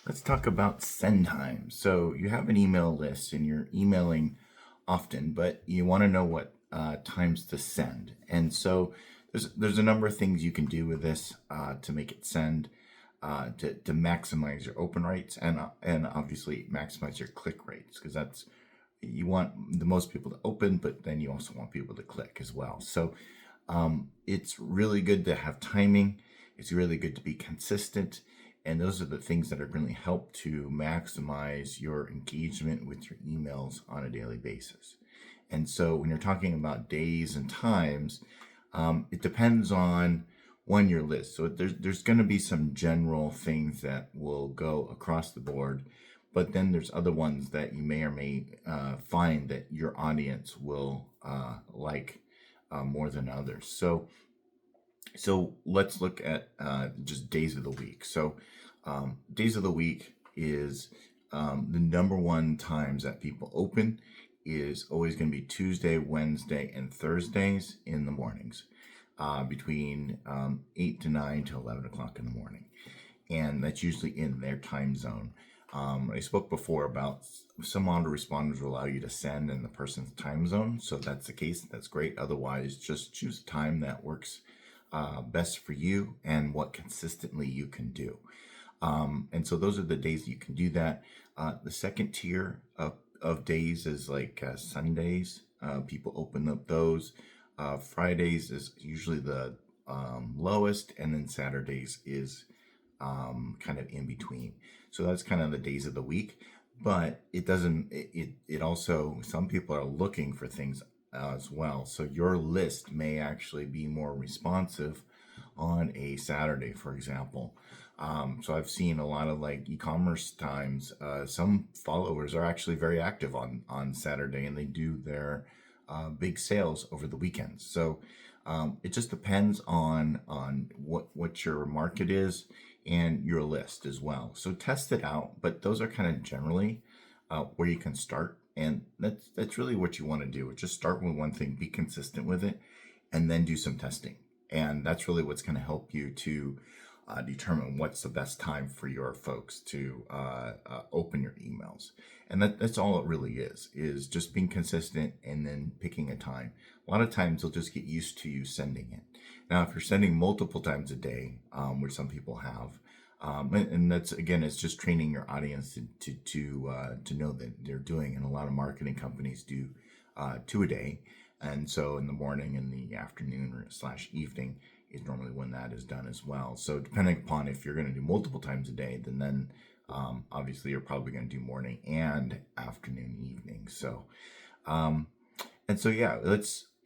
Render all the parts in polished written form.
Let's talk about send time. So you have an email list and you're emailing often, but you want to know what times to send. And so there's a number of things you can do with this to make it send, to maximize your open rates and obviously maximize your click rates because that's you want the most people to open, but then you also want people to click as well. So it's really good to have timing. It's really good to be consistent. And those are the things that are going to help to maximize your engagement with your emails on a daily basis. And so when you're talking about days and times, it depends on your list. So there's going to be some general things that will go across the board, but then there's other ones that you may or may find that your audience will like more than others. So let's look at just days of the week. So days of the week is the number one times that people open is always going to be Tuesday, Wednesday, and Thursdays in the mornings, between 8 to 9 to 11 o'clock in the morning. And that's usually in their time zone. I spoke before about some autoresponders will allow you to send in the person's time zone. So if that's the case, that's great. Otherwise, just choose a time that works best for you and what consistently you can do. And so those are the days you can do that. The second tier of days is like Sundays. People open up those. Fridays is usually the lowest, and then Saturdays is kind of in between. So that's kind of the days of the week. But it doesn't, it also, some people are looking for things as well. So your list may actually be more responsive on a Saturday, for example. So I've seen a lot of like e-commerce times. Some followers are actually very active on Saturday, and they do their big sales over the weekends. So it just depends on what your market is and your list as well. So test it out, but those are kind of generally where you can start, and that's really what you want to do. Just start with one thing, be consistent with it, and then do some testing. And that's really what's going to help you to determine what's the best time for your folks to open your emails. And that's all it really is just being consistent and then picking a time. A lot of times they'll just get used to you sending it. Now, if you're sending multiple times a day, which some people have, and that's again, it's just training your audience to know that they're doing. And a lot of marketing companies do 2 a day, and so in the morning and the afternoon or slash evening is normally when that is done as well. So depending upon if you're going to do multiple times a day, then obviously you're probably going to do morning and afternoon, evening. So and so yeah,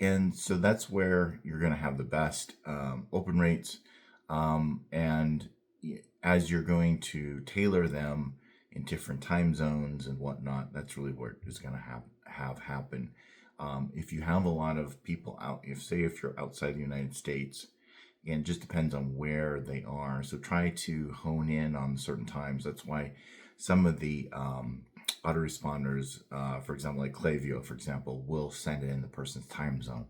and so that's where you're going to have the best open rates, and as you're going to tailor them in different time zones and whatnot, that's really what is going to have happen. If you have a lot of people out, if you're outside the United States, again, it just depends on where they are. So try to hone in on certain times. That's why some of the autoresponders, for example, like Klaviyo, for example, will send it in the person's time zone.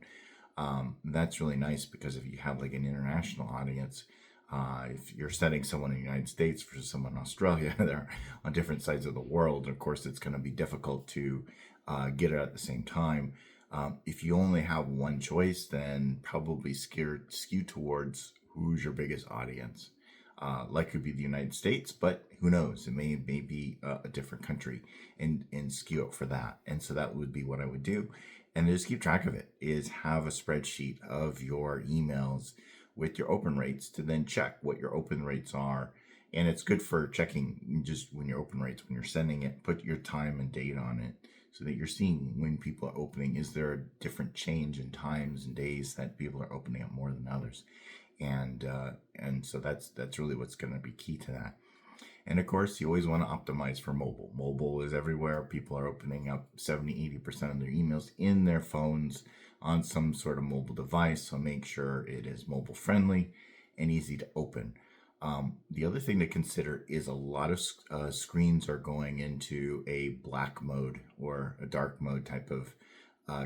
That's really nice because if you have like an international audience, if you're sending someone in the United States versus someone in Australia, they're on different sides of the world. Of course, it's going to be difficult to get it at the same time. If you only have one choice, then probably skew towards who's your biggest audience. Like could be the United States, but who knows? It may be a different country, and skew it for that. And so that would be what I would do, and just keep track of it. Is have a spreadsheet of your emails with your open rates to then check what your open rates are. And it's good for checking just when your open rates, when you're sending it, put your time and date on it so that you're seeing when people are opening. Is there a different change in times and days that people are opening up more than others? And so that's really what's going to be key to that. And of course, you always want to optimize for mobile. Mobile is everywhere. People are opening up 70-80% of their emails in their phones on some sort of mobile device. So make sure it is mobile friendly and easy to open. The other thing to consider is a lot of screens are going into a black mode or a dark mode type of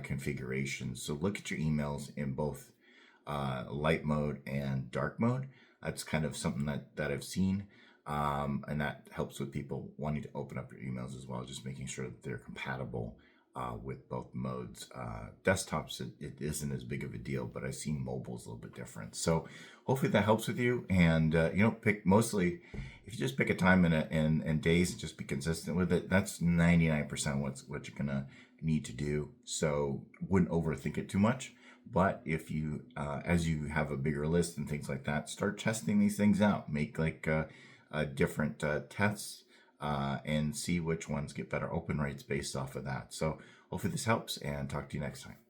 configuration. So look at your emails in both light mode and dark mode. That's kind of something that I've seen. And that helps with people wanting to open up your emails as well, just making sure that they're compatible with both modes. Desktops, it isn't as big of a deal, but I've seen mobile's a little bit different. So hopefully that helps with you. And pick mostly, if you just pick a time and days and just be consistent with it, that's 99% what you're gonna need to do. So wouldn't overthink it too much. But if you, as you have a bigger list and things like that, start testing these things out. Make like different tests and see which ones get better open rates based off of that. So hopefully this helps, and talk to you next time.